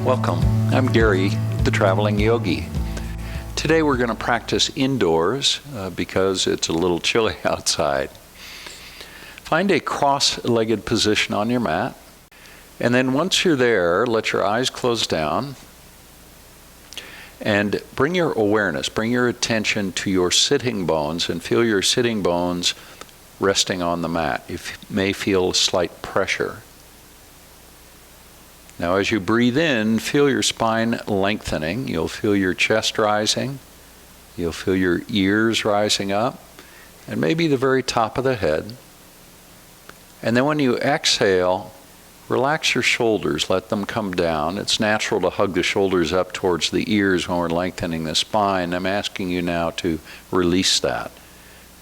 Welcome. I'm Gary, the Traveling Yogi. Today we're going to practice indoors because it's a little chilly outside. Find a cross-legged position on your mat, and then once you're there, let your eyes close down and bring your awareness, bring your attention to your sitting bones and feel your sitting bones resting on the mat. You may feel slight pressure. Now as you breathe in, feel your spine lengthening. You'll feel your chest rising. You'll feel your ears rising up, and maybe the very top of the head. And then when you exhale, relax your shoulders, let them come down. It's natural to hug the shoulders up towards the ears when we're lengthening the spine. I'm asking you now to release that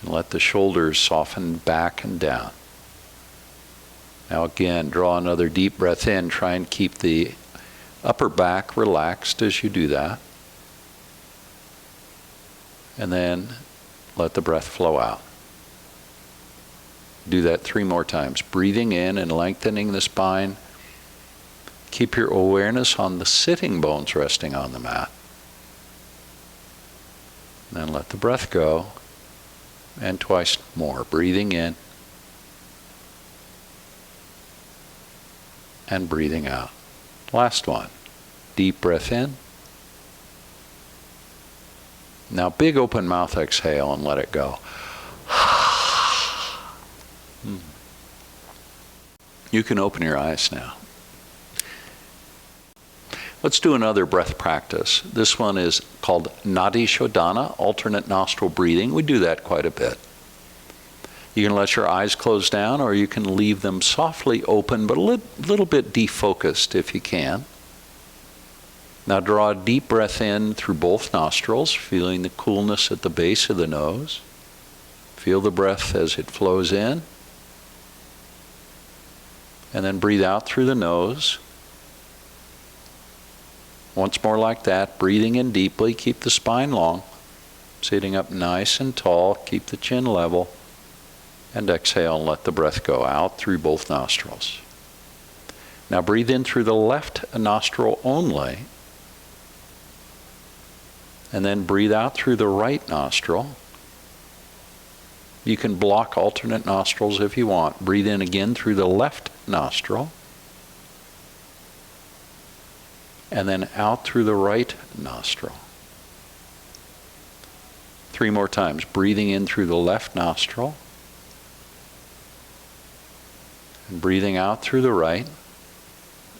and let the shoulders soften back and down. Now again, draw another deep breath in. Try and keep the upper back relaxed as you do that. And then let the breath flow out. Do that 3 more times. Breathing in and lengthening the spine. Keep your awareness on the sitting bones resting on the mat. Then let the breath go. And twice more. Breathing in. And breathing out. Last one. Deep breath in. Now big open mouth exhale and let it go. You can open your eyes now. Let's do another breath practice. This one is called Nadi Shodana, alternate nostril breathing. We do that quite a bit. You can let your eyes close down, or you can leave them softly open, but a little bit defocused if you can. Now draw a deep breath in through both nostrils, feeling the coolness at the base of the nose. Feel the breath as it flows in. And then breathe out through the nose. Once more like that, breathing in deeply. Keep the spine long. Sitting up nice and tall. Keep the chin level. And exhale and let the breath go out through both nostrils. Now breathe in through the left nostril only. And then breathe out through the right nostril. You can block alternate nostrils if you want. Breathe in again through the left nostril. And then out through the right nostril. 3 more times. Breathing in through the left nostril. And breathing out through the right.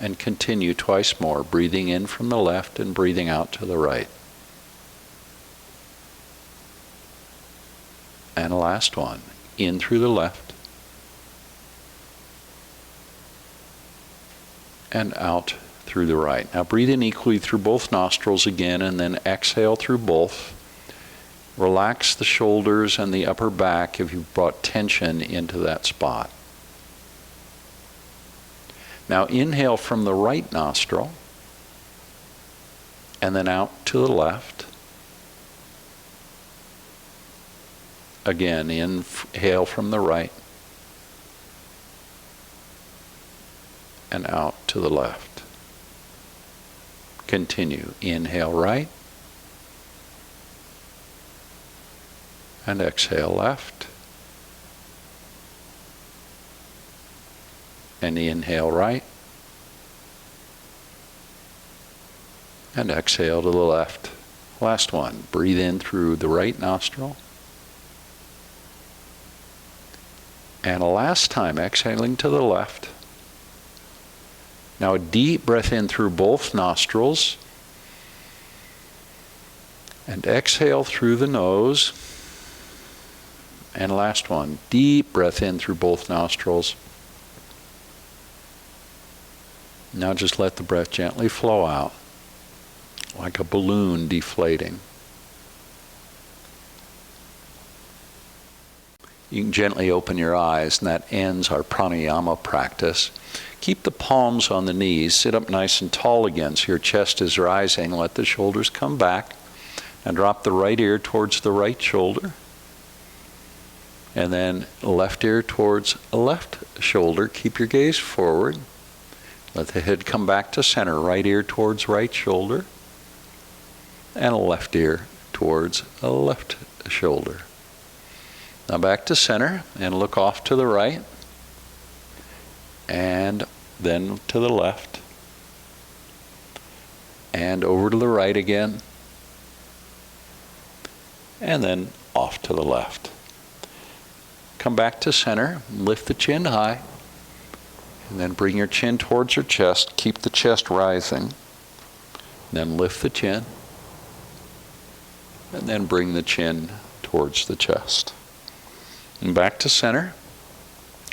And continue twice more. Breathing in from the left and breathing out to the right. And last one. In through the left. And out through the right. Now breathe in equally through both nostrils again, and then exhale through both. Relax the shoulders and the upper back if you've brought tension into that spot. Now inhale from the right nostril, and then out to the left. Again, inhale from the right, and out to the left. Continue. Inhale right, and exhale left. And inhale right, and exhale to the left. Last one. Breathe in through the right nostril. And a last time, exhaling to the left. Now a deep breath in through both nostrils. And exhale through the nose. And last one. Deep breath in through both nostrils. Now just let the breath gently flow out, like a balloon deflating. You can gently open your eyes, and that ends our pranayama practice. Keep the palms on the knees. Sit up nice and tall again so your chest is rising. Let the shoulders come back, and drop the right ear towards the right shoulder. And then left ear towards left shoulder. Keep your gaze forward. Let the head come back to center. Right ear towards right shoulder. And left ear towards a left shoulder. Now back to center and look off to the right. And then to the left. And over to the right again. And then off to the left. Come back to center, lift the chin high, and then bring your chin towards your chest. Keep the chest rising. Then lift the chin, and then bring the chin towards the chest. And back to center.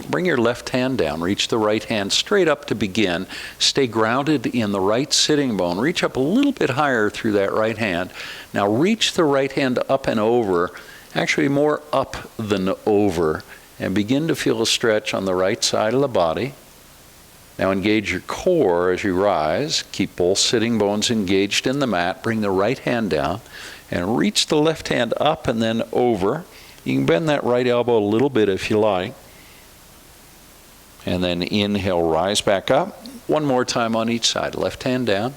Bring your left hand down. Reach the right hand straight up to begin. Stay grounded in the right sitting bone. Reach up a little bit higher through that right hand. Now reach the right hand up and over, actually more up than over, and begin to feel a stretch on the right side of the body. Now engage your core as you rise. Keep both sitting bones engaged in the mat. Bring the right hand down and reach the left hand up and then over. You can bend that right elbow a little bit if you like. And then inhale, rise back up. One more time on each side. Left hand down,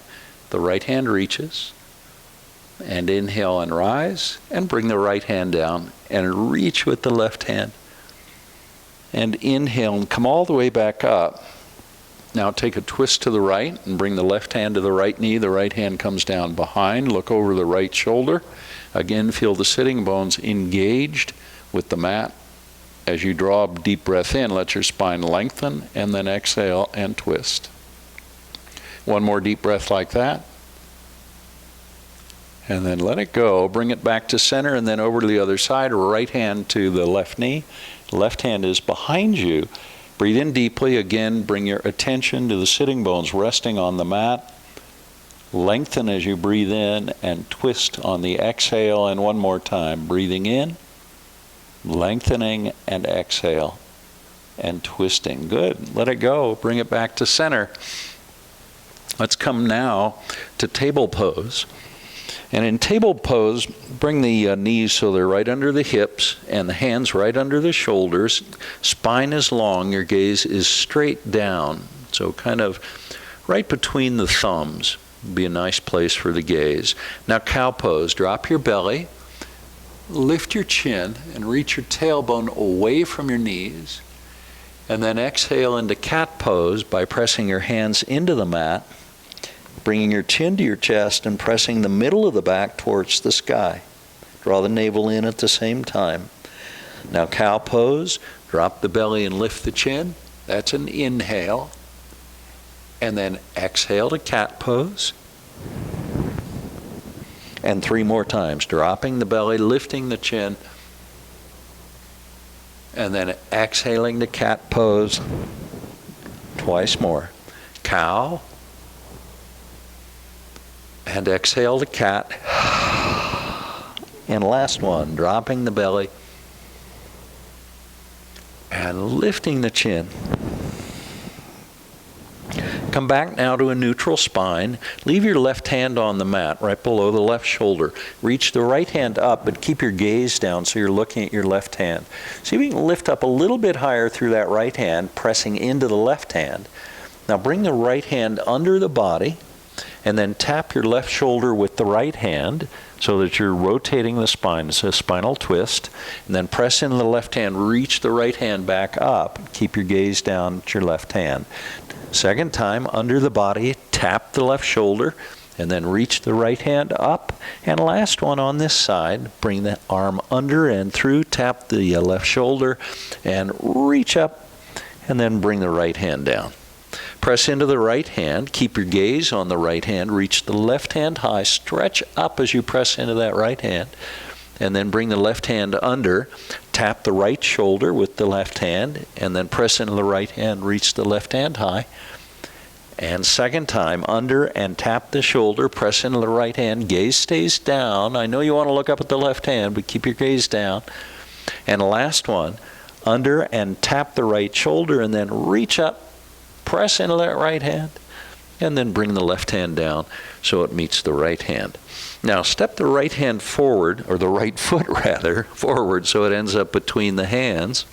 the right hand reaches. And inhale and rise, and bring the right hand down and reach with the left hand. And inhale and come all the way back up. Now take a twist to the right and bring the left hand to the right knee. The right hand comes down behind. Look over the right shoulder. Again, feel the sitting bones engaged with the mat. As you draw a deep breath in, let your spine lengthen, and then exhale and twist. One more deep breath like that. And then let it go. Bring it back to center, and then over to the other side. Right hand to the left knee. Left hand is behind you. Breathe in deeply. Again, bring your attention to the sitting bones resting on the mat. Lengthen as you breathe in, and twist on the exhale. And one more time. Breathing in. Lengthening and exhale and twisting. Good. Let it go. Bring it back to center. Let's come now to table pose. And in table pose, bring the knees so they're right under the hips and the hands right under the shoulders. Spine is long. Your gaze is straight down. So kind of right between the thumbs. Be a nice place for the gaze. Now cow pose. Drop your belly. Lift your chin and reach your tailbone away from your knees. And then exhale into cat pose by pressing your hands into the mat, bringing your chin to your chest and pressing the middle of the back towards the sky. Draw the navel in at the same time. Now cow pose, drop the belly and lift the chin. That's an inhale. And then exhale to cat pose. And 3 more times, dropping the belly, lifting the chin, and then exhaling to cat pose. Twice more. Cow, and exhale to cat. And last one, dropping the belly, and lifting the chin. Come back now to a neutral spine. Leave your left hand on the mat, right below the left shoulder. Reach the right hand up, but keep your gaze down so you're looking at your left hand. See if you can lift up a little bit higher through that right hand, pressing into the left hand. Now bring the right hand under the body, and then tap your left shoulder with the right hand so that you're rotating the spine. It's a spinal twist. And then press into the left hand, reach the right hand back up. Keep your gaze down at your left hand. Second time, under the body, tap the left shoulder, and then reach the right hand up. And last one on this side, bring the arm under and through, tap the left shoulder, and reach up, and then bring the right hand down. Press into the right hand, keep your gaze on the right hand, reach the left hand high, stretch up as you press into that right hand, and then bring the left hand under, tap the right shoulder with the left hand, and then press into the right hand, reach the left hand high. And second time, under and tap the shoulder, press into the right hand, gaze stays down. I know you want to look up at the left hand, but keep your gaze down. And last one, under and tap the right shoulder, and then reach up, press into that right hand, and then bring the left hand down so it meets the right hand. Now step the right hand forward, or the right foot rather, forward so it ends up between the hands.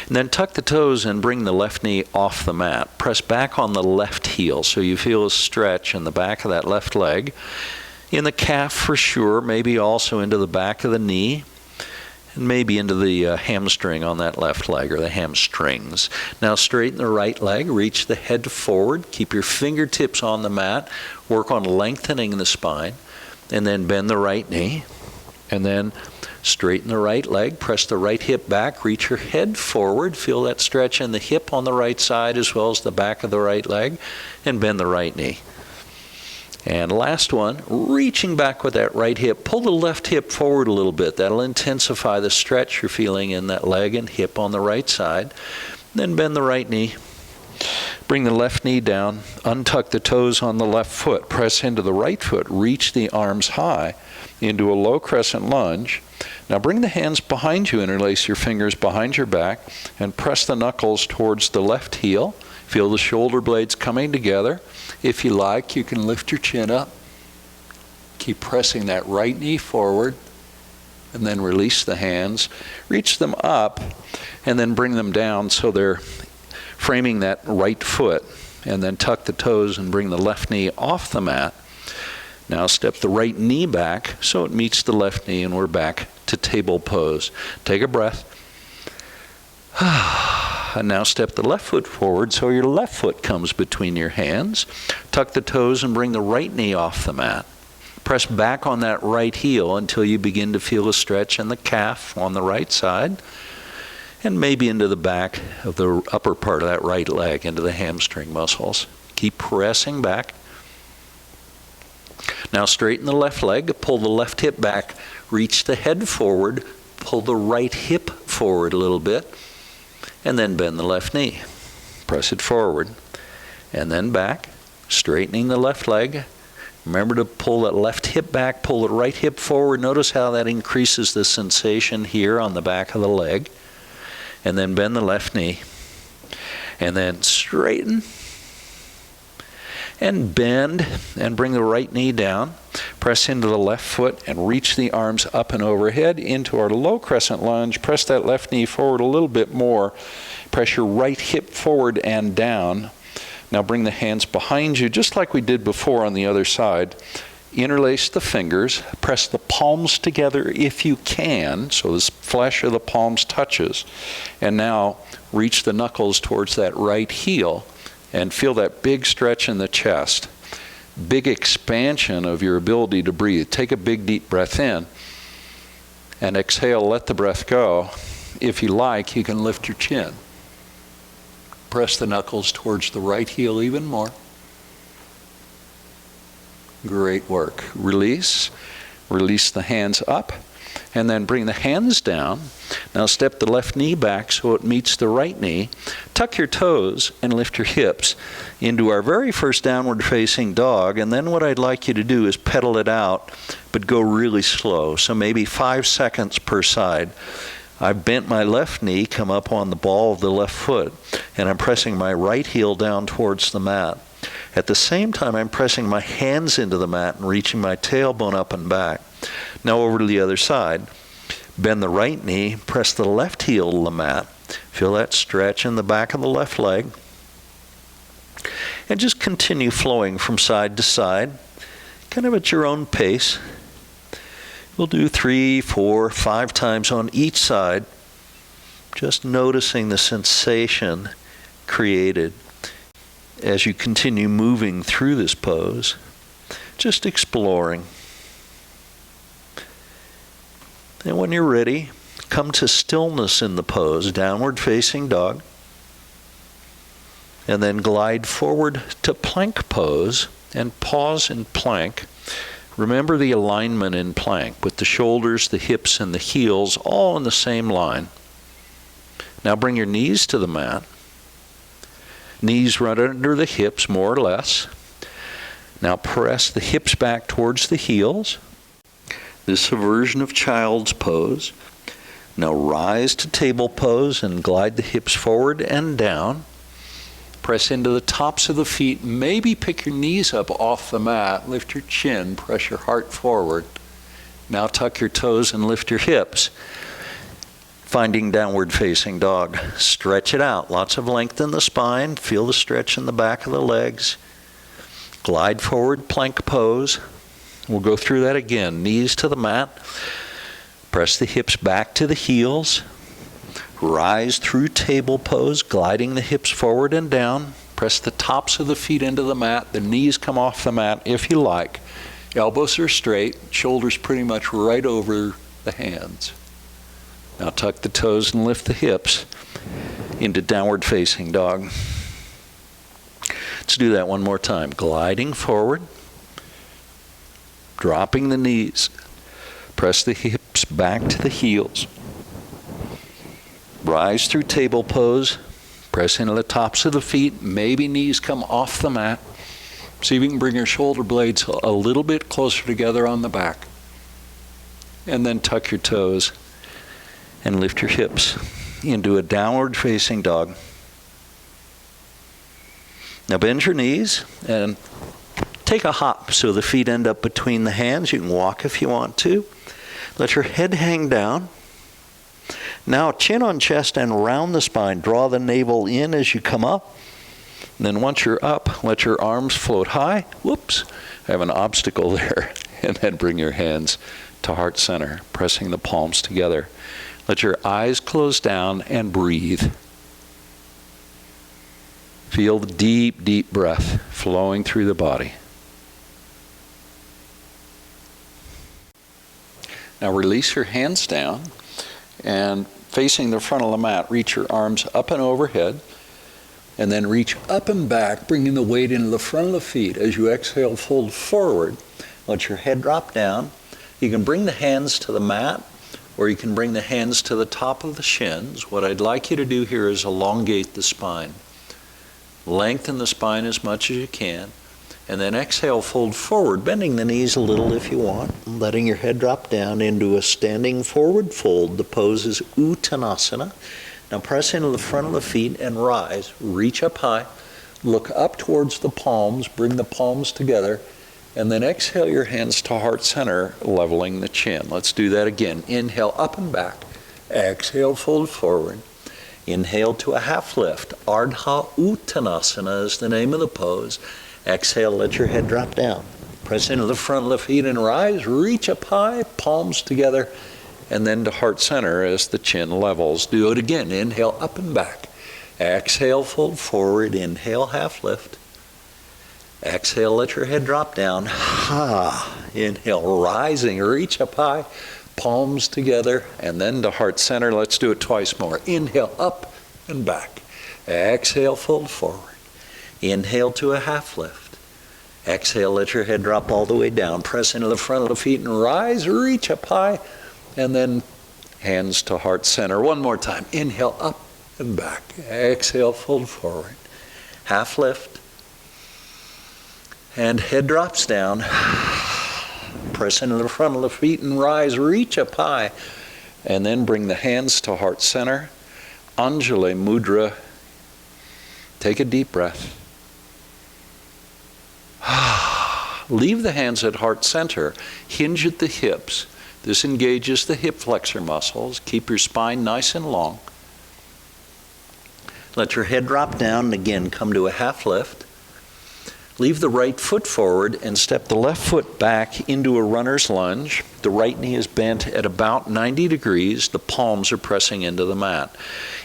And then tuck the toes and bring the left knee off the mat. Press back on the left heel so you feel a stretch in the back of that left leg. In the calf for sure, maybe also into the back of the knee, and maybe into the hamstring on that left leg, or the hamstrings. Now straighten the right leg, reach the head forward, keep your fingertips on the mat, work on lengthening the spine, and then bend the right knee, and then straighten the right leg, press the right hip back, reach your head forward, feel that stretch in the hip on the right side as well as the back of the right leg, and bend the right knee. And last one, reaching back with that right hip, pull the left hip forward a little bit. That'll intensify the stretch you're feeling in that leg and hip on the right side. Then bend the right knee. Bring the left knee down, untuck the toes on the left foot, press into the right foot, reach the arms high into a low crescent lunge. Now bring the hands behind you, interlace your fingers behind your back, and press the knuckles towards the left heel. Feel the shoulder blades coming together. If you like, you can lift your chin up. Keep pressing that right knee forward, and then release the hands. Reach them up, and then bring them down so they're framing that right foot. And then tuck the toes and bring the left knee off the mat. Now step the right knee back so it meets the left knee, and we're back to table pose. Take a breath. And now step the left foot forward so your left foot comes between your hands. Tuck the toes and bring the right knee off the mat. Press back on that right heel until you begin to feel a stretch in the calf on the right side, and maybe into the back of the upper part of that right leg, into the hamstring muscles. Keep pressing back. Now straighten the left leg, pull the left hip back, reach the head forward, pull the right hip forward a little bit, and then bend the left knee. Press it forward, and then back, straightening the left leg. Remember to pull that left hip back, pull the right hip forward. Notice how that increases the sensation here on the back of the leg. And then bend the left knee. And then straighten. And bend, and bring the right knee down. Press into the left foot and reach the arms up and overhead into our low crescent lunge. Press that left knee forward a little bit more. Press your right hip forward and down. Now bring the hands behind you, just like we did before on the other side. Interlace the fingers. Press the palms together if you can, so the flesh of the palms touches. And now reach the knuckles towards that right heel and feel that big stretch in the chest. Big expansion of your ability to breathe. Take a big deep breath in and exhale, let the breath go. If you like, you can lift your chin. Press the knuckles towards the right heel even more. Great work. Release. Release the hands up, and then bring the hands down. Now step the left knee back so it meets the right knee. Tuck your toes and lift your hips into our very first downward facing dog. And then what I'd like you to do is pedal it out, but go really slow. So maybe 5 seconds per side. I've bent my left knee, come up on the ball of the left foot, and I'm pressing my right heel down towards the mat. At the same time, I'm pressing my hands into the mat and reaching my tailbone up and back. Now over to the other side. Bend the right knee, press the left heel to the mat. Feel that stretch in the back of the left leg. And just continue flowing from side to side, kind of at your own pace. We'll do 3, 4, 5 times on each side, just noticing the sensation created as you continue moving through this pose, just exploring. And when you're ready, come to stillness in the pose, downward facing dog. And then glide forward to plank pose and pause in plank. Remember the alignment in plank with the shoulders, the hips, and the heels all in the same line. Now bring your knees to the mat. Knees right under the hips, more or less. Now press the hips back towards the heels. This is a version of child's pose. Now rise to table pose and glide the hips forward and down. Press into the tops of the feet. Maybe pick your knees up off the mat. Lift your chin. Press your heart forward. Now tuck your toes and lift your hips. Finding downward facing dog. Stretch it out. Lots of length in the spine. Feel the stretch in the back of the legs. Glide forward, plank pose. We'll go through that again. Knees to the mat. Press the hips back to the heels. Rise through table pose, gliding the hips forward and down. Press the tops of the feet into the mat. The knees come off the mat if you like. Elbows are straight. Shoulders pretty much right over the hands. Now tuck the toes and lift the hips into downward facing dog. Let's do that one more time. Gliding forward. Dropping the knees. Press the hips back to the heels. Rise through table pose. Press into the tops of the feet. Maybe knees come off the mat. See if you can bring your shoulder blades a little bit closer together on the back. And then tuck your toes and lift your hips into a downward facing dog. Now bend your knees and take a hop so the feet end up between the hands. You can walk if you want to. Let your head hang down. Now chin on chest and round the spine. Draw the navel in as you come up. And then once you're up, let your arms float high. Whoops, I have an obstacle there. And then bring your hands to heart center, pressing the palms together. Let your eyes close down and breathe. Feel the deep, deep breath flowing through the body. Now release your hands down and facing the front of the mat, reach your arms up and overhead and then reach up and back, bringing the weight into the front of the feet. As you exhale, fold forward. Let your head drop down. You can bring the hands to the mat or you can bring the hands to the top of the shins. What I'd like you to do here is elongate the spine. Lengthen the spine as much as you can. And then exhale, fold forward, bending the knees a little if you want, letting your head drop down into a standing forward fold. The pose is Uttanasana. Now press into the front of the feet and rise. Reach up high. Look up towards the palms. Bring the palms together. And then exhale your hands to heart center, leveling the chin. Let's do that again. Inhale, up and back. Exhale, fold forward. Inhale to a half lift. Ardha Uttanasana is the name of the pose. Exhale, let your head drop down. Press into the front of the feet and rise. Reach up high, palms together, and then to heart center as the chin levels. Do it again. Inhale, up and back. Exhale, fold forward. Inhale, half lift. Exhale, let your head drop down. Inhale, rising, reach up high, palms together, and then to heart center. Let's do it twice more. Inhale, up and back. Exhale, fold forward. Inhale to a half lift. Exhale, let your head drop all the way down. Press into the front of the feet and rise, reach up high, and then hands to heart center. One more time. Inhale, up and back. Exhale, fold forward. Half lift. And head drops down. Press into the front of the feet and rise, reach up high, and then bring the hands to heart center. Anjali, Mudra. Take a deep breath. Leave the hands at heart center. Hinge at the hips. This engages the hip flexor muscles. Keep your spine nice and long. Let your head drop down and again come to a half lift. Leave the right foot forward and step the left foot back into a runner's lunge. The right knee is bent at about 90 degrees. The palms are pressing into the mat.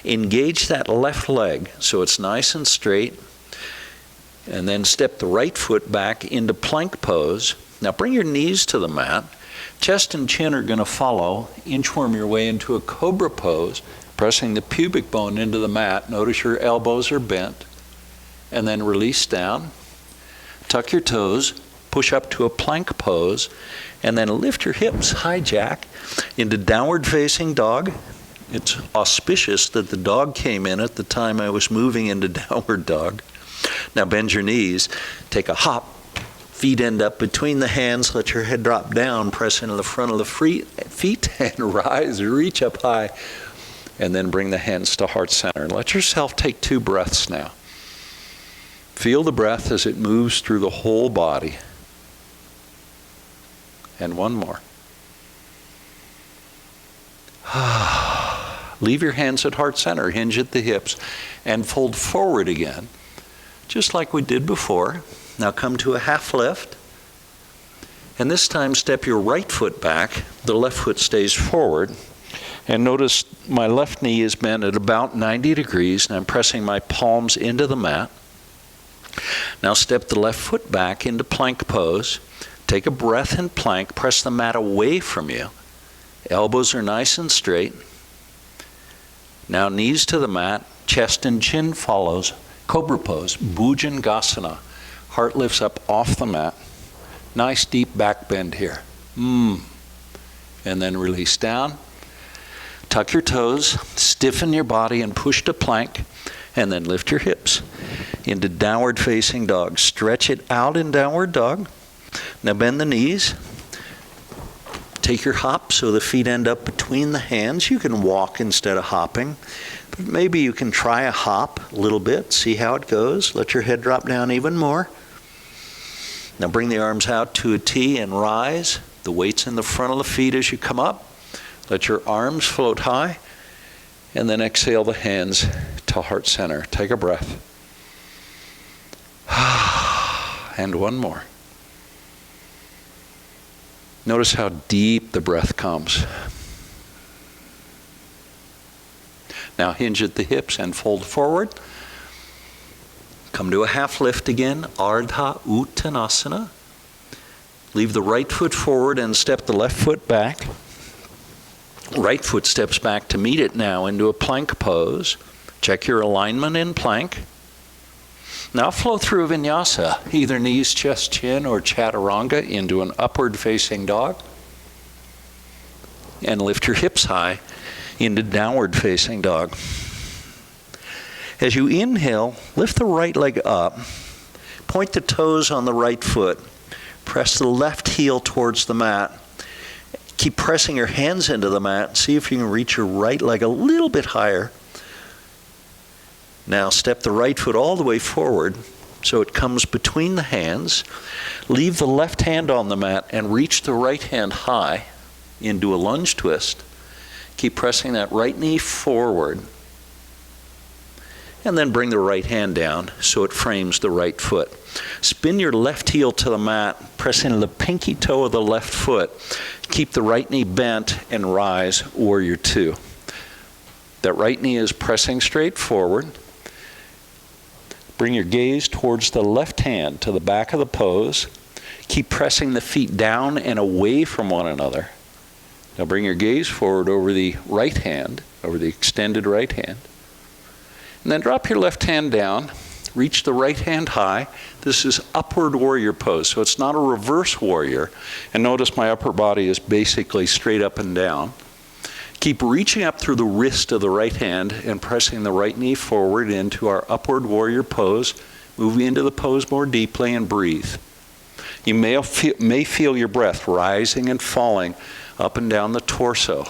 Engage that left leg so it's nice and straight. And then step the right foot back into plank pose. Now bring your knees to the mat. Chest and chin are going to follow. Inchworm your way into a cobra pose, pressing the pubic bone into the mat. Notice your elbows are bent. And then release down. Tuck your toes, push up to a plank pose, and then lift your hips, hijack, into downward facing dog. It's auspicious that the dog came in at the time I was moving into downward dog. Now bend your knees, take a hop, feet end up between the hands, let your head drop down, press into the front of the feet and rise, reach up high, and then bring the hands to heart center. Let yourself take 2 breaths now. Feel the breath as it moves through the whole body. And one more. Leave your hands at heart center, hinge at the hips, and fold forward again, just like we did before. Now come to a half lift. And this time step your right foot back. The left foot stays forward. And notice my left knee is bent at about 90 degrees, and I'm pressing my palms into the mat. Now step the left foot back into plank pose. Take a breath in plank. Press the mat away from you. Elbows are nice and straight. Now knees to the mat, chest and chin follows. Cobra pose, Bhujangasana. Heart lifts up off the mat. Nice deep back bend here. And then release down. Tuck your toes, stiffen your body and push to plank, and then lift your hips into downward facing dog. Stretch it out in downward dog. Now bend the knees. Take your hop so the feet end up between the hands. You can walk instead of hopping, but maybe you can try a hop a little bit, see how it goes. Let your head drop down even more. Now bring the arms out to a T and rise. The weight's in the front of the feet as you come up. Let your arms float high. And then exhale the hands to heart center. Take a breath. And one more. Notice how deep the breath comes. Now hinge at the hips and fold forward. Come to a half lift again, Ardha Uttanasana. Leave the right foot forward and step the left foot back. Right foot steps back to meet it now into a plank pose. Check your alignment in plank. Now flow through vinyasa, either knees, chest, chin, or chaturanga into an upward facing dog. And lift your hips high into downward facing dog. As you inhale, lift the right leg up. Point the toes on the right foot. Press the left heel towards the mat. Keep pressing your hands into the mat. See if you can reach your right leg a little bit higher. Now step the right foot all the way forward so it comes between the hands. Leave the left hand on the mat and reach the right hand high into a lunge twist. Keep pressing that right knee forward. And then bring the right hand down so it frames the right foot. Spin your left heel to the mat, press into the pinky toe of the left foot. Keep the right knee bent and rise, Warrior Two. That right knee is pressing straight forward. Bring your gaze towards the left hand to the back of the pose. Keep pressing the feet down and away from one another. Now bring your gaze forward over the right hand, over the extended right hand. And then drop your left hand down, reach the right hand high. This is upward warrior pose, so it's not a reverse warrior. And notice my upper body is basically straight up and down. Keep reaching up through the wrist of the right hand and pressing the right knee forward into our upward warrior pose. Move into the pose more deeply and breathe. You may feel your breath rising and falling up and down the torso.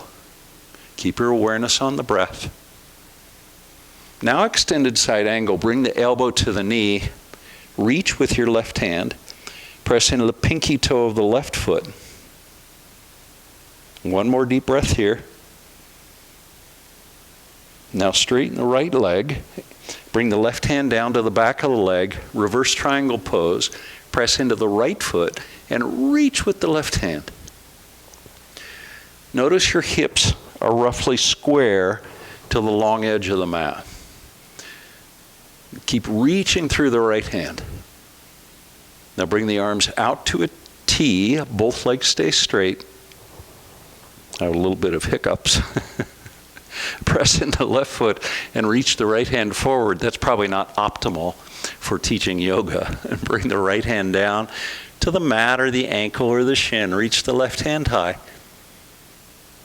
Keep your awareness on the breath. Now extended side angle, bring the elbow to the knee, reach with your left hand, press into the pinky toe of the left foot. One more deep breath here. Now straighten the right leg, bring the left hand down to the back of the leg, reverse triangle pose, press into the right foot, and reach with the left hand. Notice your hips are roughly square to the long edge of the mat. Keep reaching through the right hand. Now bring the arms out to a T. Both legs stay straight. I have a little bit of hiccups. Press into the left foot and reach the right hand forward. That's probably not optimal for teaching yoga. And bring the right hand down to the mat or the ankle or the shin. Reach the left hand high.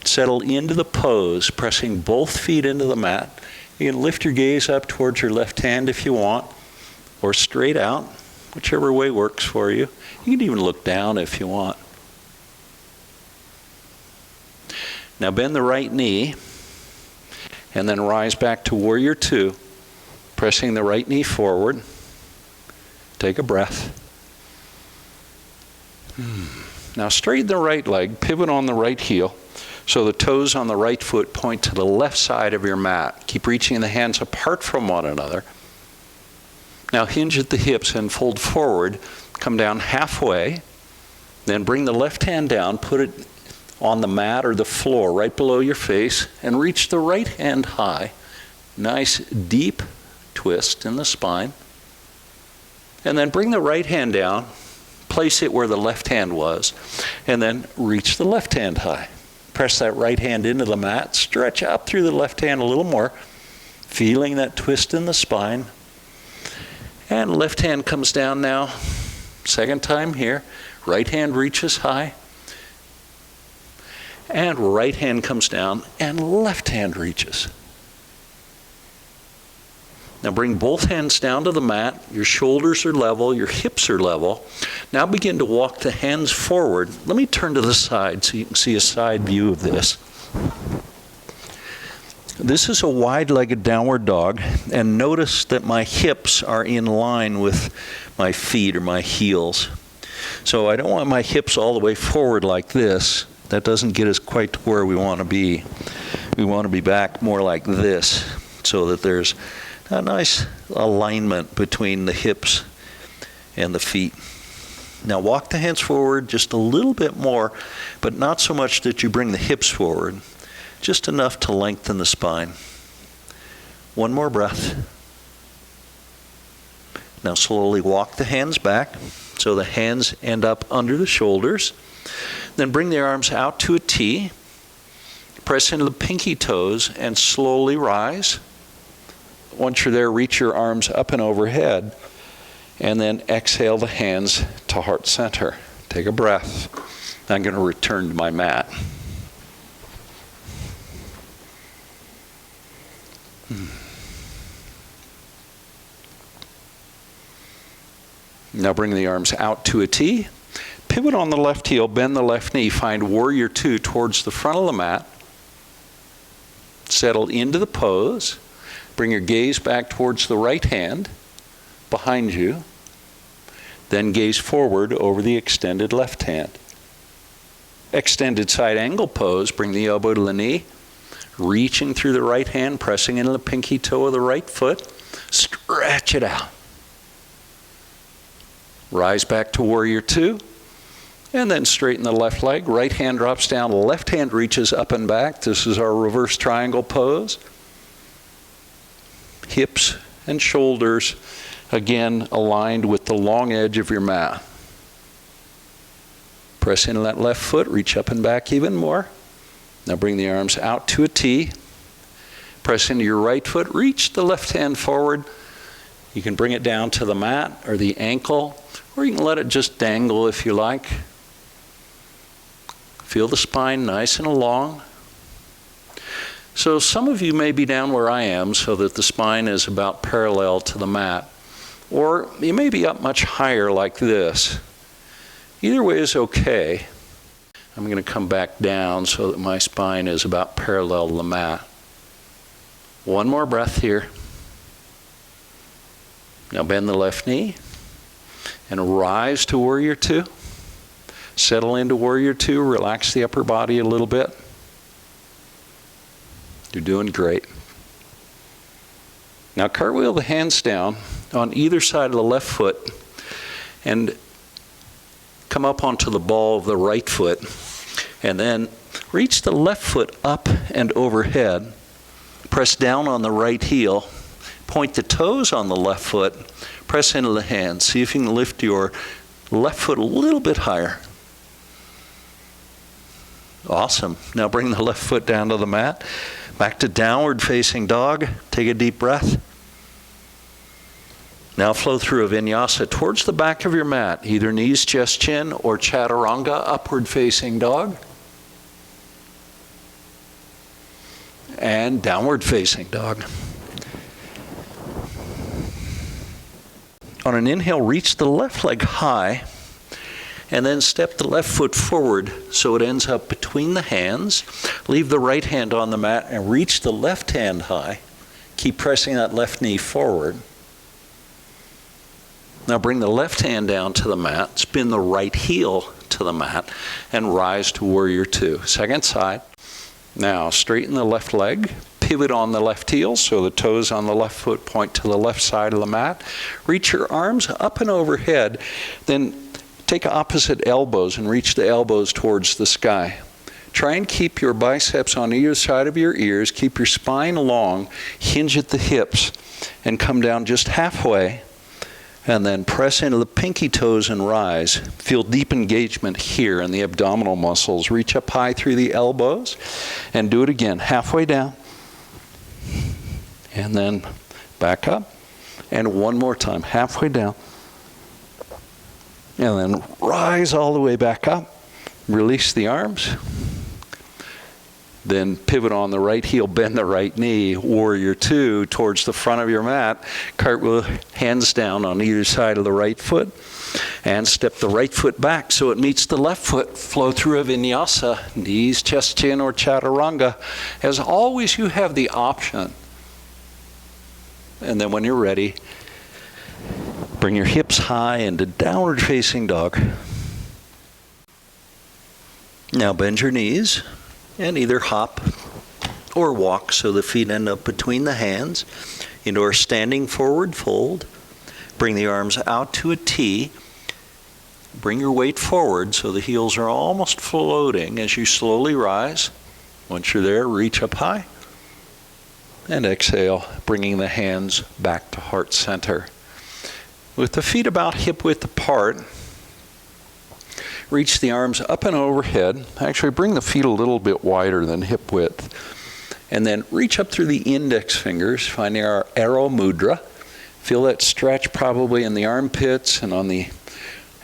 Settle into the pose, pressing both feet into the mat. You can lift your gaze up towards your left hand if you want, or straight out, whichever way works for you. You can even look down if you want. Now bend the right knee, and then rise back to Warrior Two, pressing the right knee forward. Take a breath. Now straighten the right leg, pivot on the right heel. So the toes on the right foot point to the left side of your mat. Keep reaching the hands apart from one another. Now hinge at the hips and fold forward. Come down halfway. Then bring the left hand down, put it on the mat or the floor right below your face, and reach the right hand high. Nice deep twist in the spine. And then bring the right hand down, place it where the left hand was, and then reach the left hand high. Press that right hand into the mat, stretch out through the left hand a little more, feeling that twist in the spine. And left hand comes down now. Second time here. Right hand reaches high. And right hand comes down, and left hand reaches. Now bring both hands down to the mat. Your shoulders are level, your hips are level. Now begin to walk the hands forward. Let me turn to the side so you can see a side view of this. This is a wide-legged downward dog, and notice that my hips are in line with my feet or my heels. So I don't want my hips all the way forward like this. That doesn't get us quite to where we want to be. We want to be back more like this so that there's a nice alignment between the hips and the feet. Now walk the hands forward just a little bit more, but not so much that you bring the hips forward, just enough to lengthen the spine. One more breath. Now slowly walk the hands back so the hands end up under the shoulders. Then bring the arms out to a T. Press into the pinky toes and slowly rise. Once you're there, reach your arms up and overhead, and then exhale the hands to heart center. Take a breath. I'm going to return to my mat. Now bring the arms out to a T. Pivot on the left heel, bend the left knee, find Warrior Two towards the front of the mat. Settle into the pose. Bring your gaze back towards the right hand behind you. Then gaze forward over the extended left hand. Extended side angle pose. Bring the elbow to the knee. Reaching through the right hand, pressing into the pinky toe of the right foot. Stretch it out. Rise back to Warrior Two. And then straighten the left leg. Right hand drops down. Left hand reaches up and back. This is our reverse triangle pose. Hips and shoulders, again, aligned with the long edge of your mat. Press into that left foot. Reach up and back even more. Now bring the arms out to a T. Press into your right foot. Reach the left hand forward. You can bring it down to the mat or the ankle, or you can let it just dangle if you like. Feel the spine nice and long. So some of you may be down where I am so that the spine is about parallel to the mat. Or you may be up much higher like this. Either way is okay. I'm going to come back down so that my spine is about parallel to the mat. One more breath here. Now bend the left knee and rise to Warrior Two. Settle into Warrior Two. Relax the upper body a little bit. You're doing great. Now cartwheel the hands down on either side of the left foot and come up onto the ball of the right foot, and then reach the left foot up and overhead. Press down on the right heel. Point the toes on the left foot. Press into the hands. See if you can lift your left foot a little bit higher. Awesome. Now bring the left foot down to the mat. Back to downward facing dog. Take a deep breath. Now flow through a vinyasa towards the back of your mat, either knees, chest, chin, or chaturanga, upward facing dog. And downward facing dog. On an inhale, reach the left leg high, and then step the left foot forward so it ends up between the hands. Leave the right hand on the mat and reach the left hand high. Keep pressing that left knee forward. Now bring the left hand down to the mat, spin the right heel to the mat, and rise to Warrior Two. Second side. Now, straighten the left leg. Pivot on the left heel, so the toes on the left foot point to the left side of the mat. Reach your arms up and overhead. Then take opposite elbows and reach the elbows towards the sky. Try and keep your biceps on either side of your ears. Keep your spine long. Hinge at the hips and come down just halfway. And then press into the pinky toes and rise. Feel deep engagement here in the abdominal muscles. Reach up high through the elbows and do it again. Halfway down. And then back up. And one more time. Halfway down. And then rise all the way back up. Release the arms. Then pivot on the right heel, bend the right knee, warrior two towards the front of your mat. Cartwheel, hands down on either side of the right foot. And step the right foot back so it meets the left foot. Flow through a vinyasa, knees, chest, chin, or chaturanga. As always, you have the option. And then when you're ready, bring your hips high into downward facing dog. Now bend your knees. And either hop or walk so the feet end up between the hands into our standing forward fold. Bring the arms out to a T. Bring your weight forward so the heels are almost floating as you slowly rise. Once you're there, reach up high. And exhale, bringing the hands back to heart center. With the feet about hip width apart, reach the arms up and overhead. Actually, bring the feet a little bit wider than hip width. And then reach up through the index fingers, finding our arrow mudra. Feel that stretch probably in the armpits and on the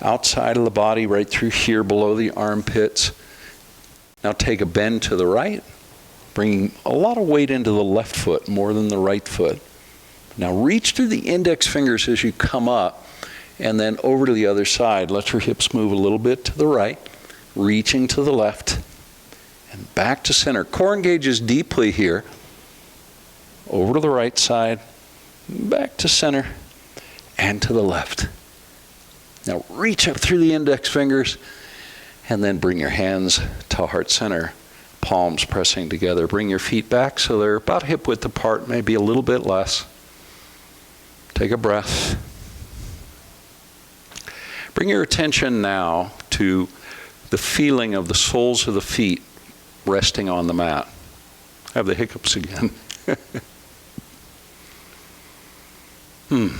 outside of the body, right through here below the armpits. Now take a bend to the right, bringing a lot of weight into the left foot, more than the right foot. Now reach through the index fingers as you come up. And then over to the other side. Let your hips move a little bit to the right, reaching to the left, and back to center. Core engages deeply here. Over to the right side, back to center, and to the left. Now reach up through the index fingers, and then bring your hands to heart center. Palms pressing together. Bring your feet back so they're about hip width apart, maybe a little bit less. Take a breath. Bring your attention now to the feeling of the soles of the feet resting on the mat. I have the hiccups again. And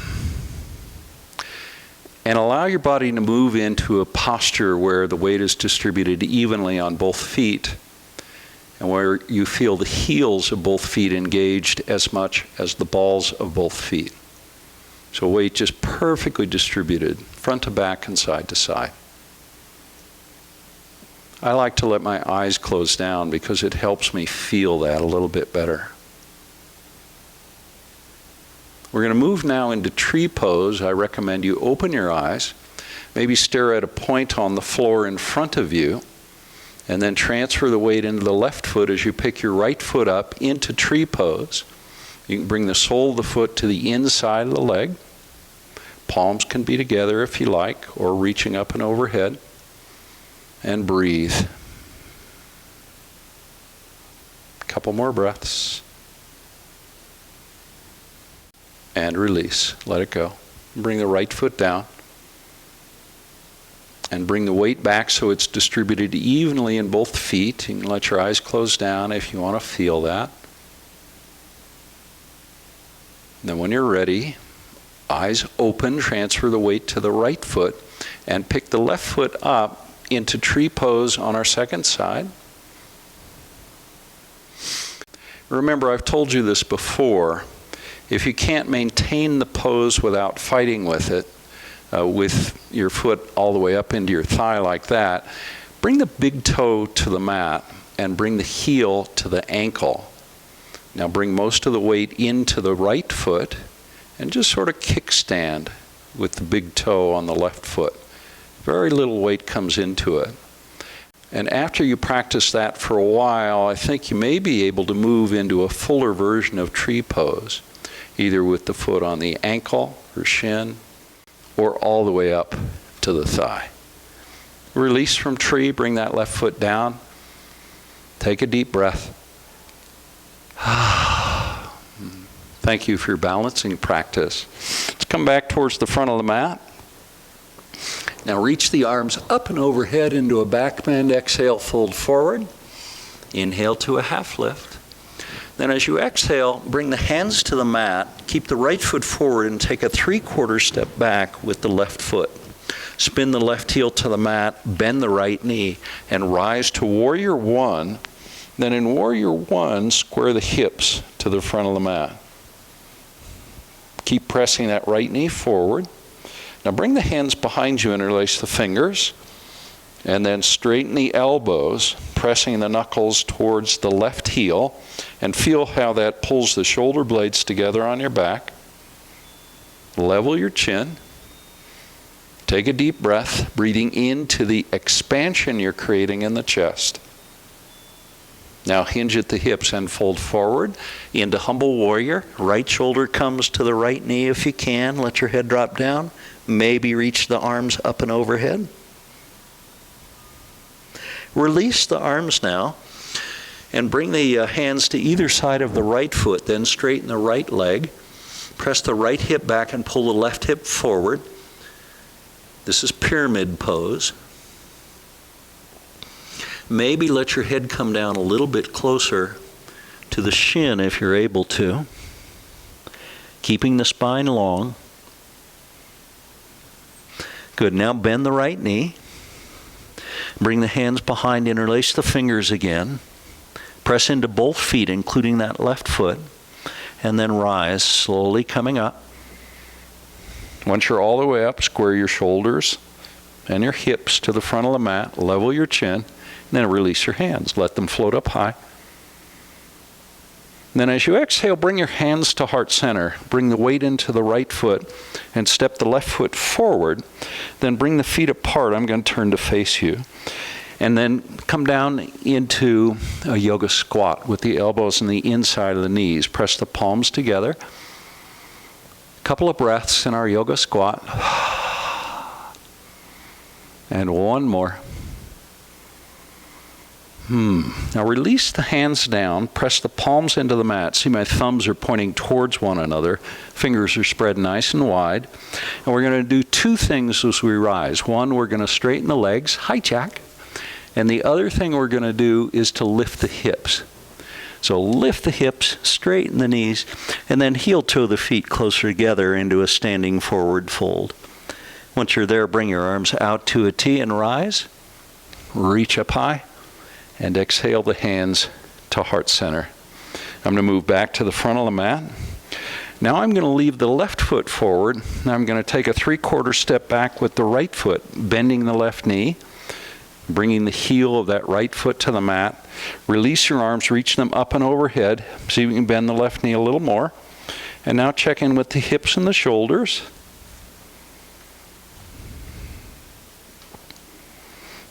allow your body to move into a posture where the weight is distributed evenly on both feet and where you feel the heels of both feet engaged as much as the balls of both feet. So weight just perfectly distributed, front to back and side to side. I like to let my eyes close down because it helps me feel that a little bit better. We're going to move now into tree pose. I recommend you open your eyes, maybe stare at a point on the floor in front of you, and then transfer the weight into the left foot as you pick your right foot up into tree pose. You can bring the sole of the foot to the inside of the leg. Palms can be together if you like, or reaching up and overhead. And breathe. A couple more breaths. And release. Let it go. Bring the right foot down. And bring the weight back so it's distributed evenly in both feet. You can let your eyes close down if you want to feel that. Then when you're ready, eyes open, transfer the weight to the right foot, and pick the left foot up into tree pose on our second side. Remember, I've told you this before. If you can't maintain the pose without fighting with it, with your foot all the way up into your thigh like that, bring the big toe to the mat and bring the heel to the ankle. Now bring most of the weight into the right foot and just sort of kickstand with the big toe on the left foot. Very little weight comes into it. And after you practice that for a while, I think you may be able to move into a fuller version of tree pose, either with the foot on the ankle or shin, or all the way up to the thigh. Release from tree, bring that left foot down. Take a deep breath. Thank you for your balancing practice. Let's come back towards the front of the mat. Now reach the arms up and overhead into a back bend. Exhale, fold forward. Inhale to a half lift. Then as you exhale, bring the hands to the mat. Keep the right foot forward and take a 3/4 step back with the left foot. Spin the left heel to the mat, bend the right knee, and rise to Warrior One. Then in Warrior One, square the hips to the front of the mat. Keep pressing that right knee forward. Now bring the hands behind you, interlace the fingers, and then straighten the elbows, pressing the knuckles towards the left heel, and feel how that pulls the shoulder blades together on your back. Level your chin. Take a deep breath, breathing into the expansion you're creating in the chest. Now hinge at the hips and fold forward into Humble Warrior. Right shoulder comes to the right knee if you can. Let your head drop down. Maybe reach the arms up and overhead. Release the arms now and bring the hands to either side of the right foot. Then straighten the right leg. Press the right hip back and pull the left hip forward. This is Pyramid Pose. Maybe let your head come down a little bit closer to the shin if you're able to, keeping the spine long. Good. Now bend the right knee. Bring the hands behind, interlace the fingers again. Press into both feet, including that left foot, and then rise, slowly coming up. Once you're all the way up, square your shoulders and your hips to the front of the mat, level your chin, and then release your hands. Let them float up high. And then as you exhale, bring your hands to heart center. Bring the weight into the right foot and step the left foot forward. Then bring the feet apart. I'm going to turn to face you. And then come down into a yoga squat with the elbows on the inside of the knees. Press the palms together. Couple of breaths in our yoga squat. And one more. Now release the hands down, press the palms into the mat. See, my thumbs are pointing towards one another. Fingers are spread nice and wide. And we're going to do two things as we rise. One, we're going to straighten the legs. Hi, Jack. And the other thing we're going to do is to lift the hips. So lift the hips, straighten the knees, and then heel toe the feet closer together into a standing forward fold. Once you're there, bring your arms out to a T and rise. Reach up high. And exhale the hands to heart center. I'm going to move back to the front of the mat. Now I'm going to leave the left foot forward. Now I'm going to take a 3/4 step back with the right foot, bending the left knee, bringing the heel of that right foot to the mat. Release your arms, reach them up and overhead. See if you can bend the left knee a little more. And now check in with the hips and the shoulders.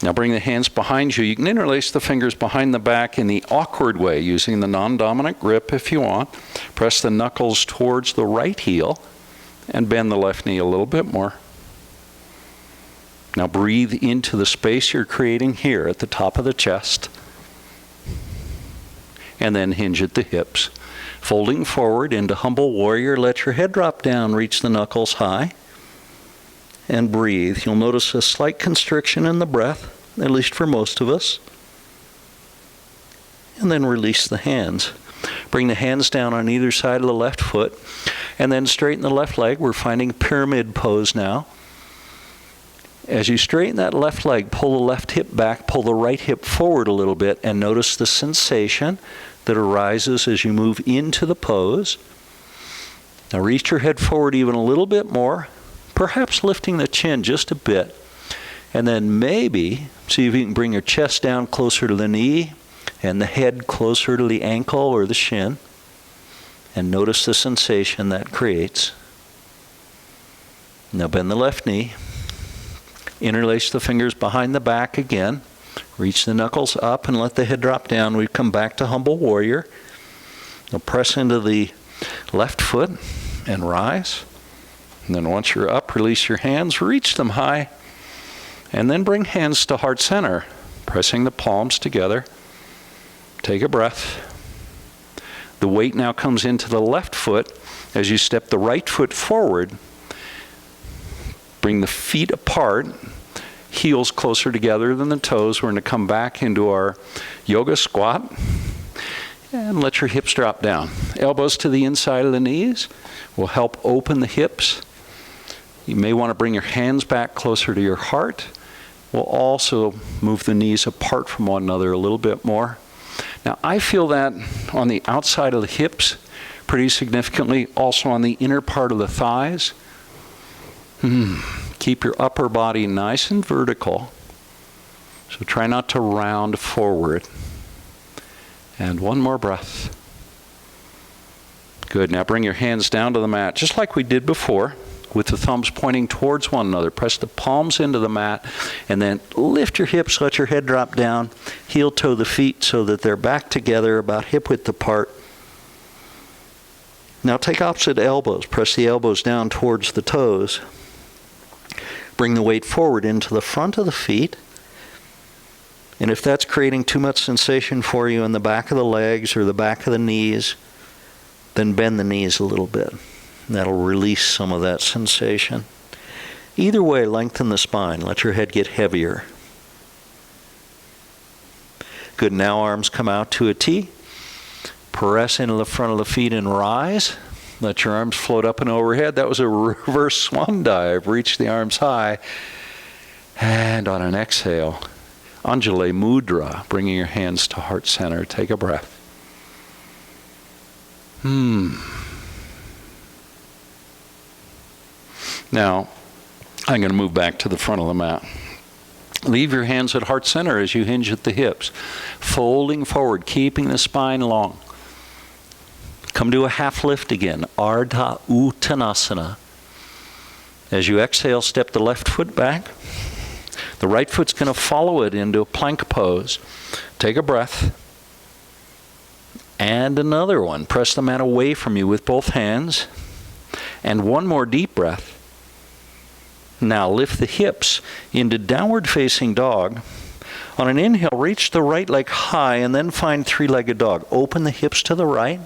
Now bring the hands behind you. You can interlace the fingers behind the back in the awkward way, using the non-dominant grip if you want. Press the knuckles towards the right heel and bend the left knee a little bit more. Now breathe into the space you're creating here at the top of the chest. And then hinge at the hips. Folding forward into Humble Warrior, let your head drop down, reach the knuckles high. And breathe. You'll notice a slight constriction in the breath, at least for most of us. And then release the hands. Bring the hands down on either side of the left foot, and then straighten the left leg. We're finding Pyramid Pose now. As you straighten that left leg, pull the left hip back, pull the right hip forward a little bit, and notice the sensation that arises as you move into the pose. Now reach your head forward even a little bit more, perhaps lifting the chin just a bit. And then maybe see if you can bring your chest down closer to the knee and the head closer to the ankle or the shin. And notice the sensation that creates. Now bend the left knee. Interlace the fingers behind the back again. Reach the knuckles up and let the head drop down. We come back to Humble Warrior. Now press into the left foot and rise. And then once you're up, release your hands, reach them high, and then bring hands to heart center, pressing the palms together. Take a breath. The weight now comes into the left foot. As you step the right foot forward, bring the feet apart, heels closer together than the toes. We're going to come back into our yoga squat. And let your hips drop down. Elbows to the inside of the knees will help open the hips. You may want to bring your hands back closer to your heart. We'll also move the knees apart from one another a little bit more. Now, I feel that on the outside of the hips pretty significantly, also on the inner part of the thighs. Keep your upper body nice and vertical. So try not to round forward. And one more breath. Good. Now bring your hands down to the mat, just like we did before, with the thumbs pointing towards one another. Press the palms into the mat, and then lift your hips, let your head drop down, heel toe the feet so that they're back together, about hip width apart. Now take opposite elbows. Press the elbows down towards the toes. Bring the weight forward into the front of the feet. And if that's creating too much sensation for you in the back of the legs or the back of the knees, then bend the knees a little bit. That'll release some of that sensation. Either way, lengthen the spine. Let your head get heavier. Good. Now arms come out to a T. Press into the front of the feet and rise. Let your arms float up and overhead. That was a reverse swan dive. Reach the arms high. And on an exhale, Anjali, Mudra, bringing your hands to heart center. Take a breath. Now, I'm going to move back to the front of the mat. Leave your hands at heart center as you hinge at the hips, folding forward, keeping the spine long. Come to a half lift again, Ardha Uttanasana. As you exhale, step the left foot back. The right foot's going to follow it into a plank pose. Take a breath. And another one. Press the mat away from you with both hands. And one more deep breath. Now lift the hips into downward facing dog. On an inhale, reach the right leg high and then find three-legged dog. Open the hips to the right.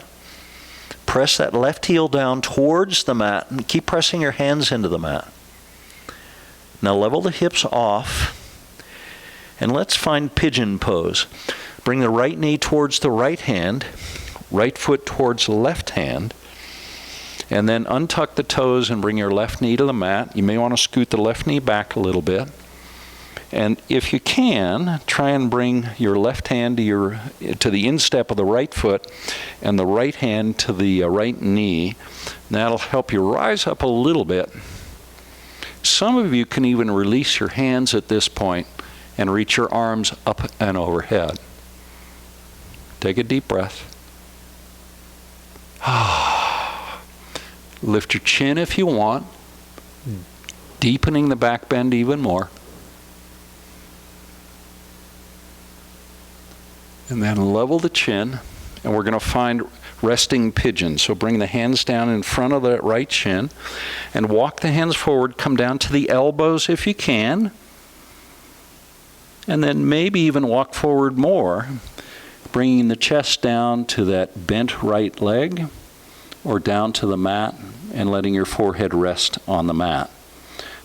Press that left heel down towards the mat and keep pressing your hands into the mat. Now level the hips off, and let's find Pigeon Pose. Bring the right knee towards the right hand, right foot towards the left hand, and then untuck the toes and bring your left knee to the mat. You may want to scoot the left knee back a little bit. And if you can, try and bring your left hand to the instep of the right foot and the right hand to the right knee. That'll help you rise up a little bit. Some of you can even release your hands at this point and reach your arms up and overhead. Take a deep breath. Lift your chin if you want, deepening the back bend even more. And then level the chin, and we're going to find resting pigeon. So bring the hands down in front of the right shin and walk the hands forward. Come down to the elbows if you can. And then maybe even walk forward more, bringing the chest down to that bent right leg or down to the mat and letting your forehead rest on the mat.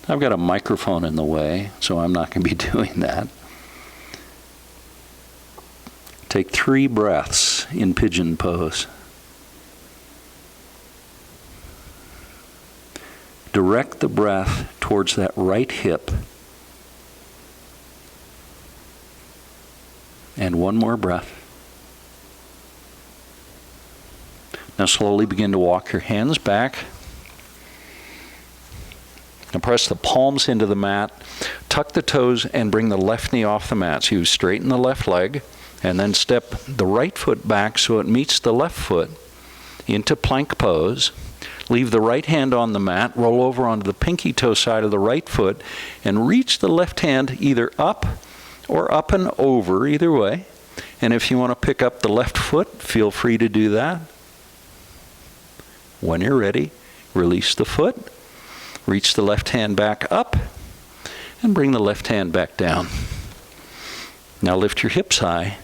I've got a microphone in the way, so I'm not going to be doing that. Take 3 breaths in Pigeon Pose. Direct the breath towards that right hip. And one more breath. Now slowly begin to walk your hands back. Now press the palms into the mat. Tuck the toes and bring the left knee off the mat. So you straighten the left leg. And then step the right foot back so it meets the left foot into plank pose. Leave the right hand on the mat, roll over onto the pinky toe side of the right foot, and reach the left hand either up or up and over, either way. And if you want to pick up the left foot, feel free to do that. When you're ready, release the foot, reach the left hand back up, and bring the left hand back down. Now lift your hips high.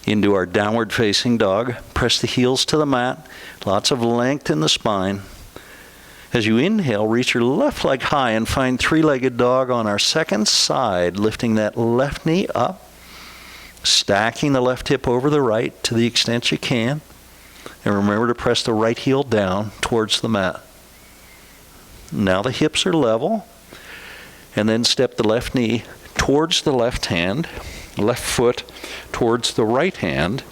into our downward facing dog. Press the heels to the mat. Lots of length in the spine. As you inhale, reach your left leg high and find three-legged dog on our second side, lifting that left knee up, stacking the left hip over the right to the extent you can. And remember to press the right heel down towards the mat. Now the hips are level. And then step the left knee towards the left hand, left foot towards the right hand.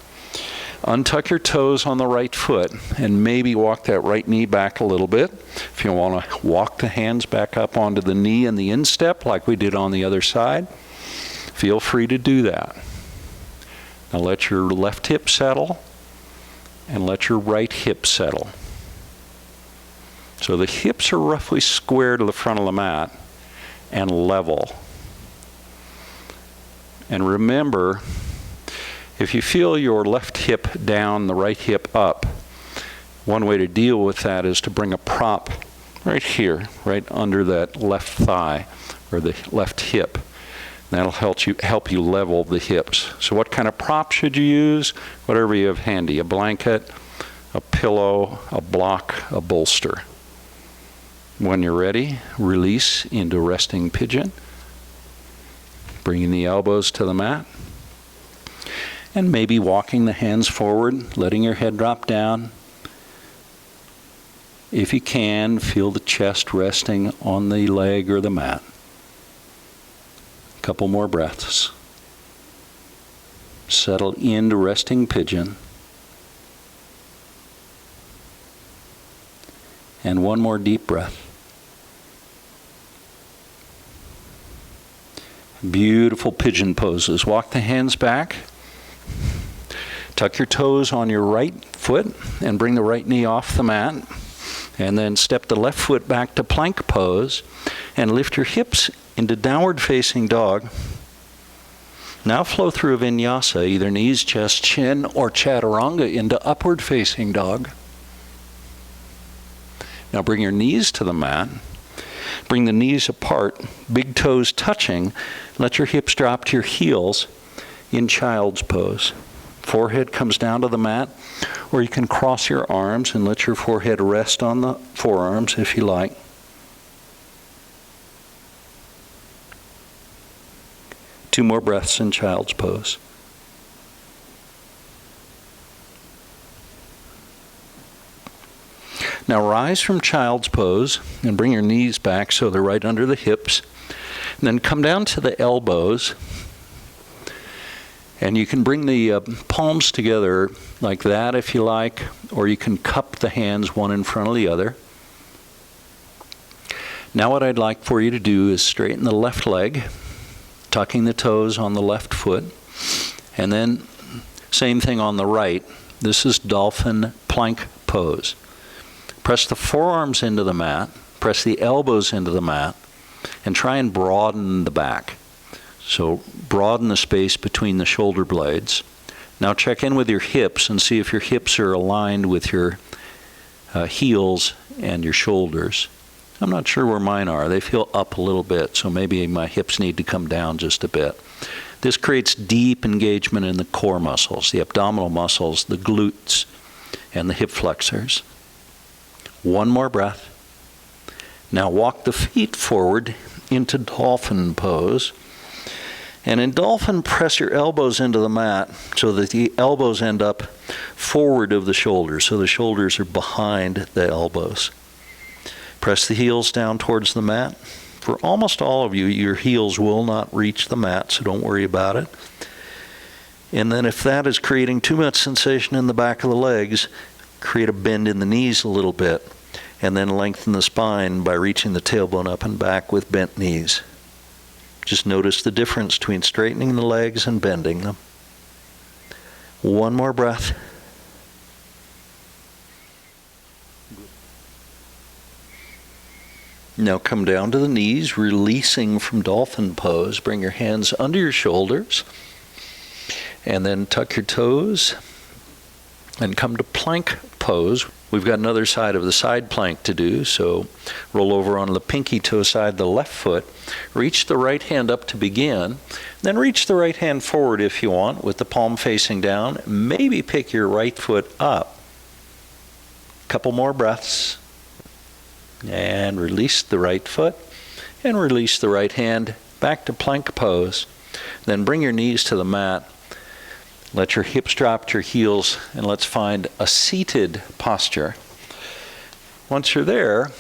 Untuck your toes on the right foot and maybe walk that right knee back a little bit. If you want to walk the hands back up onto the knee in the instep like we did on the other side, feel free to do that. Now let your left hip settle and let your right hip settle. So the hips are roughly square to the front of the mat and level. And remember, if you feel your left hip down, the right hip up, one way to deal with that is to bring a prop right here, right under that left thigh or the left hip. That'll help you level the hips. So what kind of prop should you use? Whatever you have handy, a blanket, a pillow, a block, a bolster. When you're ready, release into resting pigeon. Bringing the elbows to the mat. And maybe walking the hands forward, letting your head drop down. If you can, feel the chest resting on the leg or the mat. A couple more breaths. Settle into resting pigeon. And one more deep breath. Beautiful pigeon poses. Walk the hands back. Tuck your toes on your right foot and bring the right knee off the mat. And then step the left foot back to plank pose and lift your hips into downward facing dog. Now flow through a vinyasa, either knees, chest, chin, or chaturanga into upward facing dog. Now bring your knees to the mat. Bring the knees apart, big toes touching. Let your hips drop to your heels in child's pose. Forehead comes down to the mat, or you can cross your arms and let your forehead rest on the forearms if you like. Two more breaths in child's pose. Now rise from child's pose and bring your knees back so they're right under the hips. And then come down to the elbows. And you can bring the palms together like that if you like, or you can cup the hands one in front of the other. Now what I'd like for you to do is straighten the left leg, tucking the toes on the left foot, and then same thing on the right. This is Dolphin Plank Pose. Press the forearms into the mat, press the elbows into the mat, and try and broaden the back. So broaden the space between the shoulder blades. Now check in with your hips and see if your hips are aligned with your heels and your shoulders. I'm not sure where mine are. They feel up a little bit, so maybe my hips need to come down just a bit. This creates deep engagement in the core muscles, the abdominal muscles, the glutes, and the hip flexors. One more breath. Now walk the feet forward into Dolphin Pose. And in Dolphin, press your elbows into the mat so that the elbows end up forward of the shoulders, so the shoulders are behind the elbows. Press the heels down towards the mat. For almost all of you, your heels will not reach the mat, so don't worry about it. And then if that is creating too much sensation in the back of the legs, create a bend in the knees a little bit, and then lengthen the spine by reaching the tailbone up and back with bent knees. Just notice the difference between straightening the legs and bending them. One more breath. Now come down to the knees, releasing from Dolphin Pose. Bring your hands under your shoulders. And then tuck your toes and come to Plank Pose. We've got another side of the side plank to do, so roll over on the pinky toe side of the left foot. Reach the right hand up to begin. Then reach the right hand forward if you want, with the palm facing down. Maybe pick your right foot up. Couple more breaths. And release the right foot. And release the right hand back to plank pose. Then bring your knees to the mat. Let your hips drop to your heels, and let's find a seated posture. Once you're there,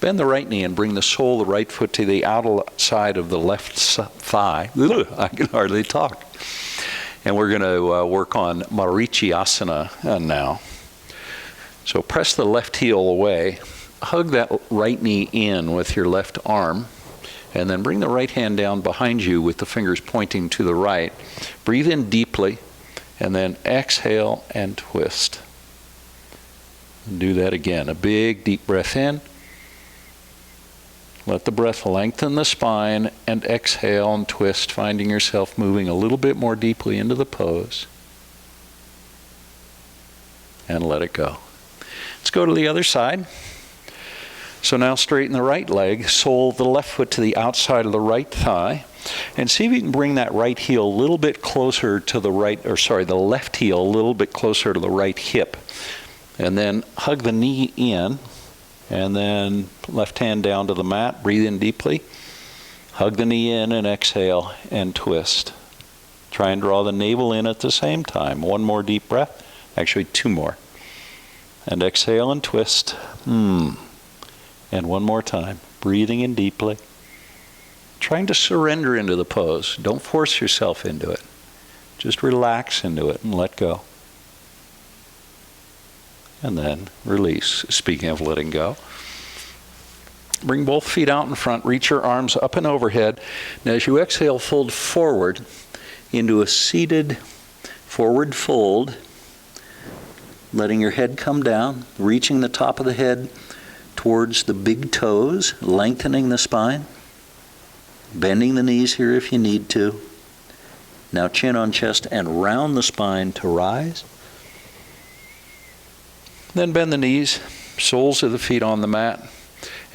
bend the right knee and bring the sole of the right foot to the outside of the left thigh. I can hardly talk. And we're going to work on Marichyasana now. So press the left heel away. Hug that right knee in with your left arm. And then bring the right hand down behind you with the fingers pointing to the right. Breathe in deeply, and then exhale and twist. And do that again. A big, deep breath in. Let the breath lengthen the spine, and exhale and twist, finding yourself moving a little bit more deeply into the pose. And let it go. Let's go to the other side. So now straighten the right leg, sole the left foot to the outside of the right thigh, and see if you can bring that right heel a little bit closer to the the left heel a little bit closer to the right hip. And then hug the knee in, and then left hand down to the mat, breathe in deeply, hug the knee in and exhale and twist. Try and draw the navel in at the same time. One more deep breath, actually two more. And exhale and twist. And one more time, breathing in deeply. Trying to surrender into the pose. Don't force yourself into it. Just relax into it and let go. And then release. Speaking of letting go. Bring both feet out in front. Reach your arms up and overhead. And as you exhale, fold forward into a seated forward fold. Letting your head come down. Reaching the top of the head towards the big toes, lengthening the spine, bending the knees here if you need to. Now chin on chest and round the spine to rise. Then bend the knees, soles of the feet on the mat,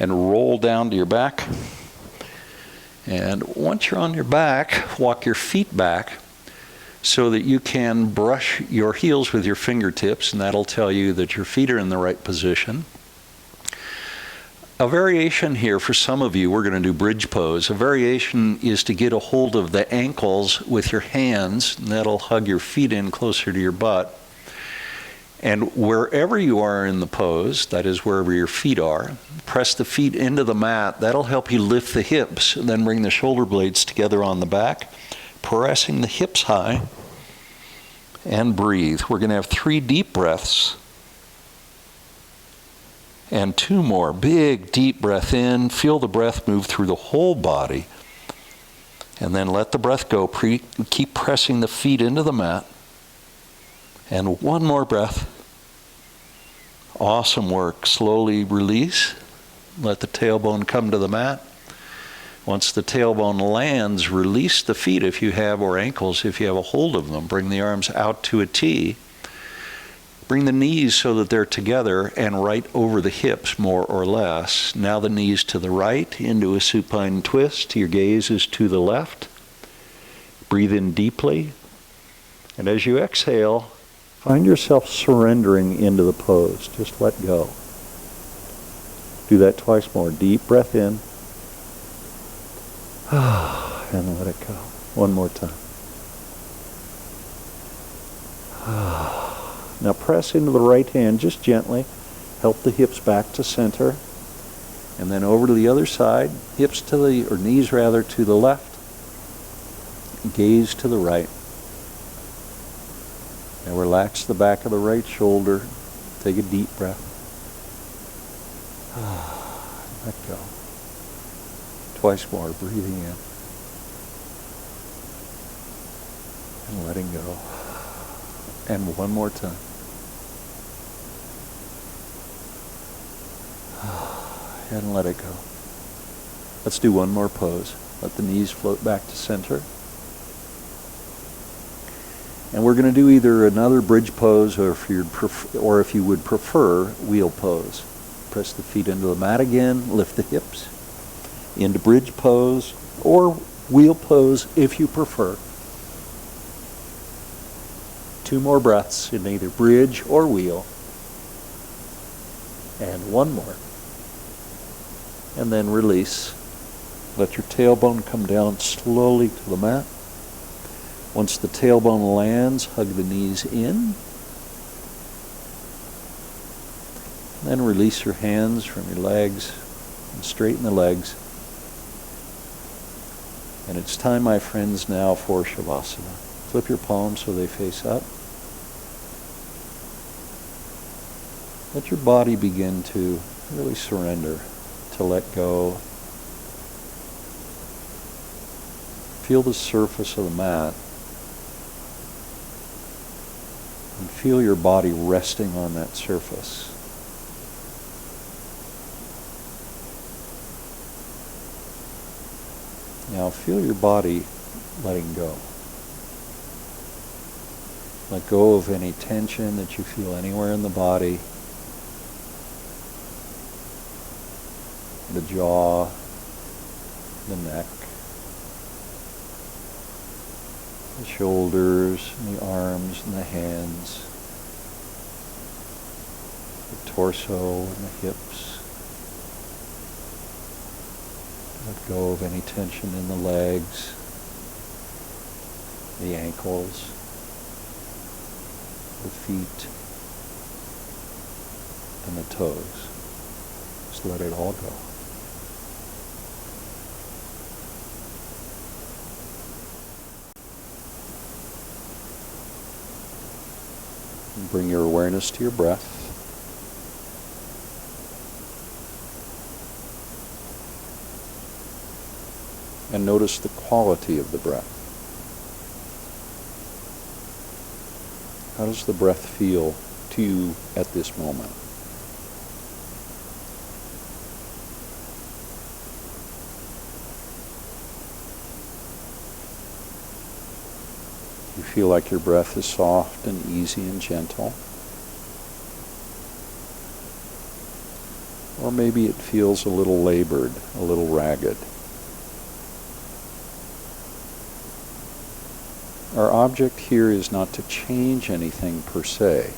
and roll down to your back. And once you're on your back, walk your feet back so that you can brush your heels with your fingertips, and that'll tell you that your feet are in the right position. A variation here for some of you, we're going to do bridge pose. A variation is to get a hold of the ankles with your hands, and that'll hug your feet in closer to your butt. And wherever you are in the pose, that is wherever your feet are, press the feet into the mat. That'll help you lift the hips, and then bring the shoulder blades together on the back, pressing the hips high, and breathe. We're going to have 3 deep breaths. And 2 more. Big, deep breath in. Feel the breath move through the whole body. And then let the breath go. Keep pressing the feet into the mat. And 1 more breath. Awesome work. Slowly release. Let the tailbone come to the mat. Once the tailbone lands, release the feet if you have, or ankles if you have a hold of them. Bring the arms out to a T. Bring the knees so that they're together and right over the hips, more or less. Now the knees to the right into a supine twist. Your gaze is to the left. Breathe in deeply. And as you exhale, find yourself surrendering into the pose. Just let go. Do that twice more. Deep breath in. And let it go. One more time. Now press into the right hand just gently. Help the hips back to center. And then over to the other side. Hips to the, or knees rather, to the left. Gaze to the right. Now relax the back of the right shoulder. Take a deep breath. Let go. Twice more, breathing in. And letting go. And one more time. And let it go. Let's do one more pose. Let the knees float back to center. And we're going to do either another bridge pose or if you would prefer, wheel pose. Press the feet into the mat again, lift the hips into bridge pose or wheel pose if you prefer. 2 more breaths in either bridge or wheel. And 1 more. And then release. Let your tailbone come down slowly to the mat. Once the tailbone lands, hug the knees in. Then release your hands from your legs and straighten the legs. And it's time, my friends, now for Shavasana. Flip your palms so they face up. Let your body begin to really surrender, to let go. Feel the surface of the mat. And feel your body resting on that surface. Now feel your body letting go. Let go of any tension that you feel anywhere in the body. The jaw, the neck, the shoulders, and the arms, and the hands, the torso, and the hips. Let go of any tension in the legs, the ankles, the feet, and the toes. Just let it all go. And bring your awareness to your breath. And notice the quality of the breath. How does the breath feel to you at this moment? You feel like your breath is soft and easy and gentle? Or maybe it feels a little labored, a little ragged. Our object here is not to change anything per se,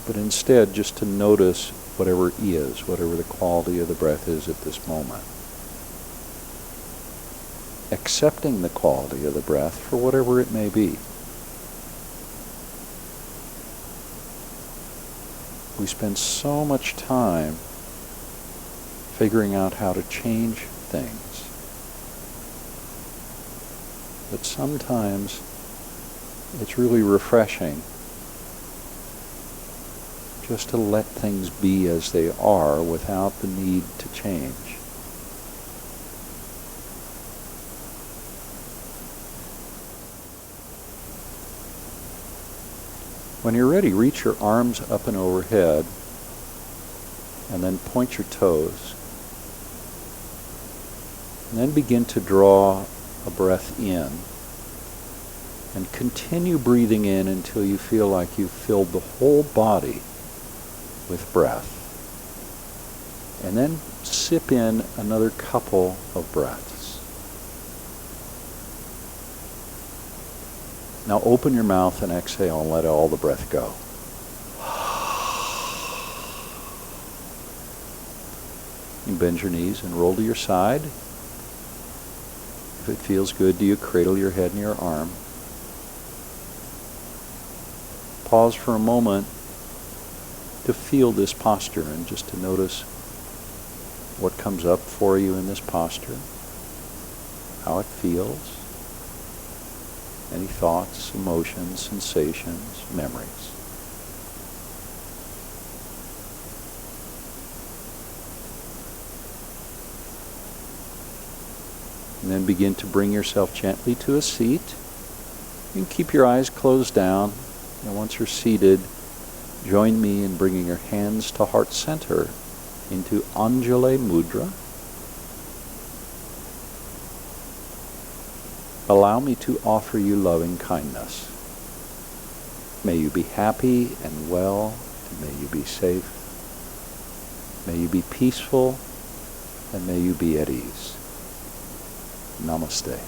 but instead just to notice whatever is, whatever the quality of the breath is at this moment. Accepting the quality of the breath for whatever it may be. We spend so much time figuring out how to change things. But sometimes it's really refreshing just to let things be as they are without the need to change. When you're ready, reach your arms up and overhead and then point your toes. And then begin to draw a breath in. And continue breathing in until you feel like you've filled the whole body with breath. And then sip in another couple of breaths. Now open your mouth and exhale and let all the breath go. You bend your knees and roll to your side. If it feels good to you, cradle your head in your arm. Pause for a moment to feel this posture and just to notice what comes up for you in this posture, how it feels, any thoughts, emotions, sensations, memories. And then begin to bring yourself gently to a seat. You can keep your eyes closed down. And once you're seated, join me in bringing your hands to heart center into Anjali Mudra. allow me to offer you loving kindness. May you be happy and well, and may you be safe. May you be peaceful, and may you be at ease. Namaste.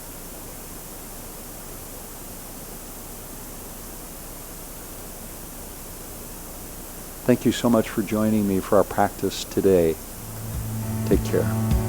Thank you so much for joining me for our practice today. Take care.